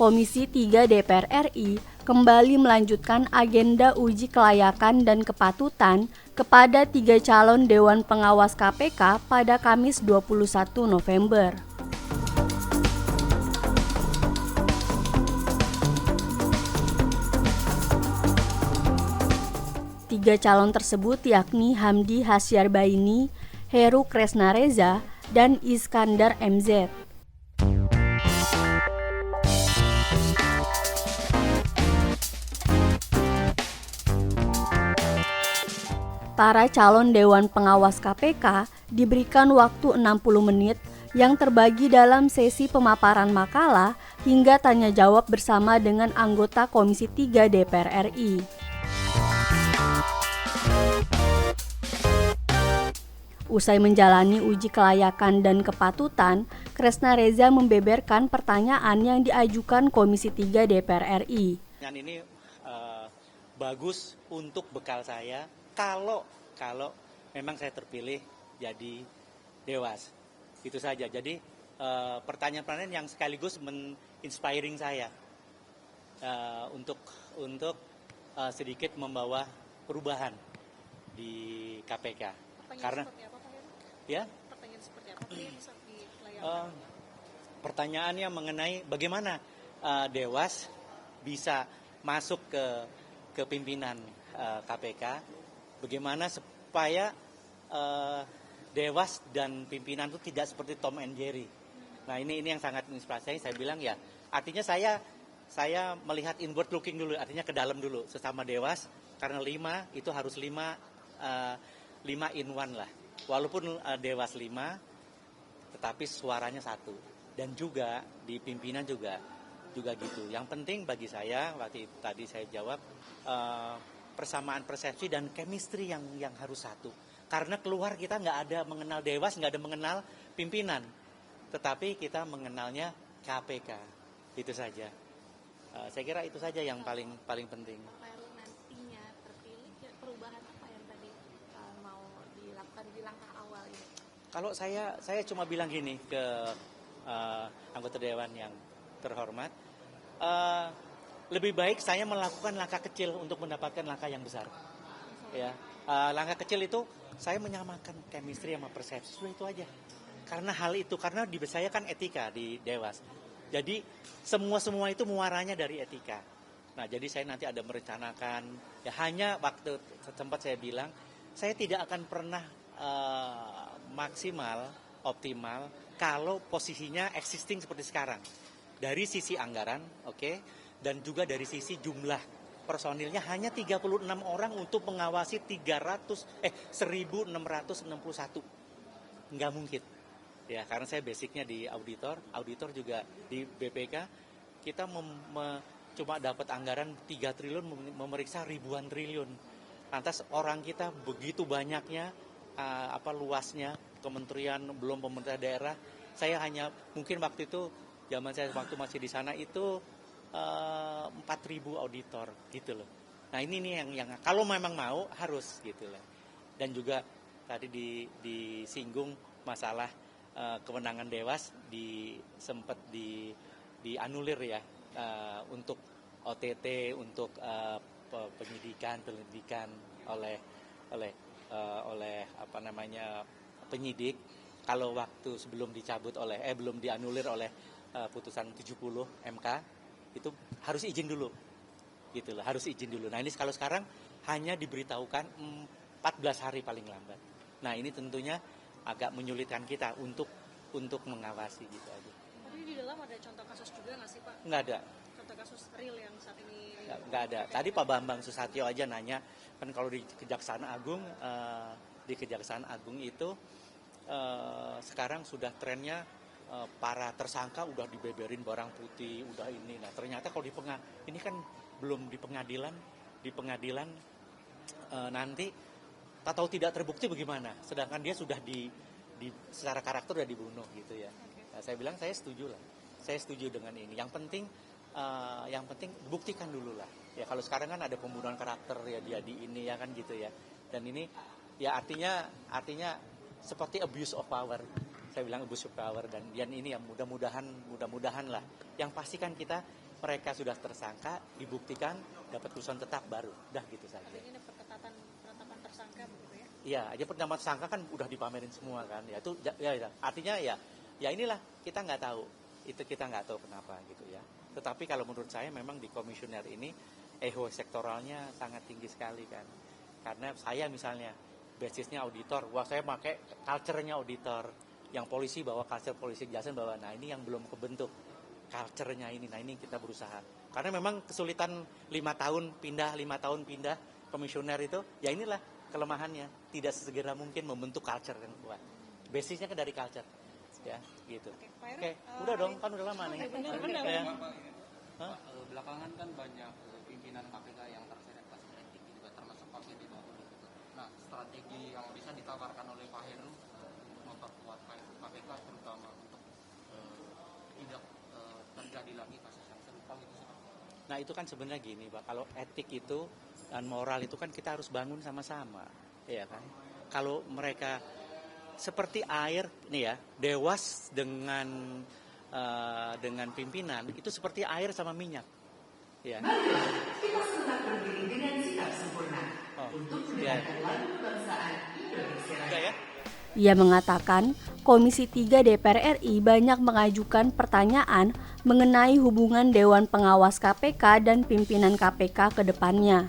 Komisi 3 DPR RI kembali melanjutkan agenda uji kelayakan dan kepatutan kepada 3 calon Dewan Pengawas KPK pada Kamis 21 November. Tiga calon tersebut yakni Hamdi Hasyarbaini, Heru Kresnareza, dan Iskandar MZ. Para calon Dewan Pengawas KPK diberikan waktu 60 menit yang terbagi dalam sesi pemaparan makalah hingga tanya jawab bersama dengan anggota Komisi 3 DPR RI. Usai menjalani uji kelayakan dan kepatutan, Kresnareza membeberkan pertanyaan yang diajukan Komisi 3 DPR RI. Ini bagus untuk bekal saya kalau memang saya terpilih jadi Dewas. Itu saja. Jadi pertanyaan-pertanyaan yang sekaligus men-inspiring saya untuk sedikit membawa perubahan di KPK. Karena seperti apa, Pak Heru? Ya? Pertanyaan seperti apa yang bisa dilayangkan? Pertanyaannya mengenai bagaimana Dewas bisa masuk ke pimpinan KPK, bagaimana supaya Dewas dan pimpinan itu tidak seperti Tom and Jerry. Nah ini yang sangat menginspirasi saya bilang ya, artinya saya melihat inward looking dulu, artinya ke dalam dulu sesama Dewas, karena 5 itu harus 5 in 1 lah. Walaupun Dewas 5, tetapi suaranya 1. Dan juga di pimpinan juga gitu. Yang penting bagi saya, waktu tadi saya jawab, persamaan persepsi dan chemistry yang harus satu. Karena keluar kita nggak ada mengenal Dewas, nggak ada mengenal pimpinan. Tetapi kita mengenalnya KPK. Itu saja. Saya kira itu saja yang paling penting. Pak Heru nantinya terpilih, perubahan apa yang tadi mau dilakukan di langkah awal ini? Kalau saya cuma bilang gini ke anggota Dewan yang terhormat, lebih baik saya melakukan langkah kecil untuk mendapatkan langkah yang besar. Ya, langkah kecil itu saya menyamakan chemistry sama persepsi, sudah itu aja. Karena hal itu, karena di saya kan etika di Dewas. Jadi semua itu muaranya dari etika. Nah, jadi saya nanti ada merencanakan, ya hanya waktu sempat saya bilang, saya tidak akan pernah maksimal, optimal kalau posisinya existing seperti sekarang. Dari sisi anggaran, oke, dan juga dari sisi jumlah personilnya hanya 36 orang untuk mengawasi 1661. Nggak mungkin. Ya, karena saya basicnya di auditor juga di BPK, kita cuma dapat anggaran 3 triliun memeriksa ribuan triliun. Lantas orang kita begitu banyaknya, luasnya, kementerian, belum pemerintah daerah. Saya hanya, mungkin waktu itu, zaman saya waktu masih di sana itu 4.000 auditor gitu loh. Nah ini nih yang kalau memang mau harus gitu loh. Dan juga tadi disinggung masalah kewenangan Dewas sempat dianulir ya, untuk OTT, untuk penyelidikan oleh penyidik. Kalau waktu sebelum belum dianulir oleh putusan 70 MK itu harus izin dulu gitu loh, harus izin dulu. Nah ini kalau sekarang hanya diberitahukan 14 hari paling lambat. Nah ini tentunya agak menyulitkan kita untuk mengawasi gitu aja. Tapi di dalam ada contoh kasus juga nggak sih, Pak? Nggak ada. Contoh kasus real yang saat ini? Nggak ada. Tadi Pak Bambang Susatyo aja nanya, kan kalau di Kejaksaan Agung itu sekarang sudah trennya para tersangka udah dibeberin barang putih, udah ini. Nah ternyata kalau ini kan belum di pengadilan nanti tak tahu tidak terbukti bagaimana. Sedangkan dia sudah secara karakter sudah dibunuh gitu ya. Nah, saya bilang saya setuju dengan ini. Yang penting buktikan dulu lah. Ya kalau sekarang kan ada pembunuhan karakter ya, dia di ini ya kan gitu ya. Dan ini ya artinya seperti abuse of power. Saya bilang abuse of power, dan ini ya mudah-mudahan lah. Yang pasti kan kita mereka sudah tersangka, dibuktikan, dapat putusan tetap baru. Dah gitu saja. Artinya ini penetapan tersangka begitu ya? Iya, aja penetapan tersangka kan udah dipamerin semua kan. Ya itu ya, artinya ya inilah kita nggak tahu. Itu kita nggak tahu kenapa gitu ya. Tetapi kalau menurut saya memang di komisioner ini ego sektoralnya sangat tinggi sekali kan. Karena saya misalnya basisnya auditor, wah saya pakai culture-nya auditor. Yang polisi bawa culture polisi, jelasin bahwa nah ini yang belum kebentuk culture-nya ini. Nah ini kita berusaha. Karena memang kesulitan 5 tahun pindah komisioner itu, ya inilah kelemahannya. Tidak sesegera mungkin membentuk culture yang kuat. Basisnya kan dari culture. Ya, gitu. Oke, udah dong, kan udah lama nih. Benar. Ya. Belakangan kan banyak pimpinan KPK yang terseret kasus etik juga termasuk Pak Firly Bahuri. Nah, strategi yang bisa ditawarkan oleh Pak Heru untuk memperkuat KPK terutama untuk tidak terjadi lagi kasus yang serupa gitu sih Pak. Nah itu kan sebenarnya gini Pak, kalau etik itu dan moral itu kan kita harus bangun sama-sama, ya kan? Kalau mereka seperti air nih ya, dewas dengan pimpinan itu seperti air sama minyak, ya. Kita tetap berdiri dengan sikap sempurna untuk menegakkan lalu kebangsaan Indonesia. Enggak ya? Ia mengatakan, Komisi 3 DPR RI banyak mengajukan pertanyaan mengenai hubungan Dewan Pengawas KPK dan pimpinan KPK ke depannya.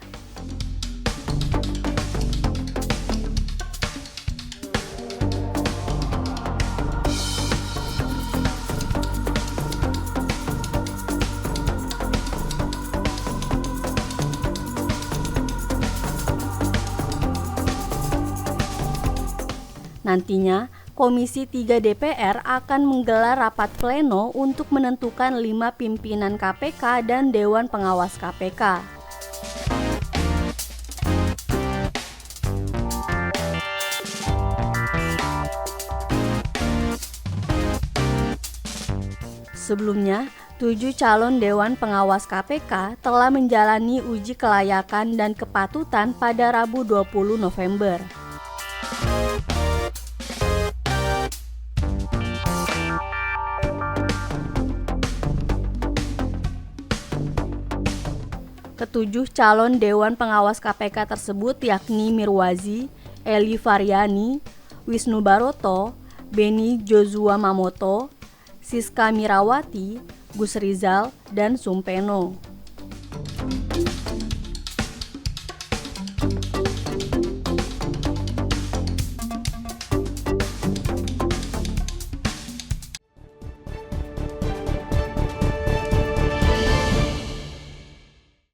Nantinya, Komisi 3 DPR akan menggelar rapat pleno untuk menentukan 5 pimpinan KPK dan Dewan Pengawas KPK. Sebelumnya, 7 calon Dewan Pengawas KPK telah menjalani uji kelayakan dan kepatutan pada Rabu 20 November. Ketujuh calon Dewan Pengawas KPK tersebut yakni Mirwazi, Eli Faryani, Wisnu Baroto, Beni Joshua Mamoto, Siska Mirawati, Gus Rizal, dan Sumpeno.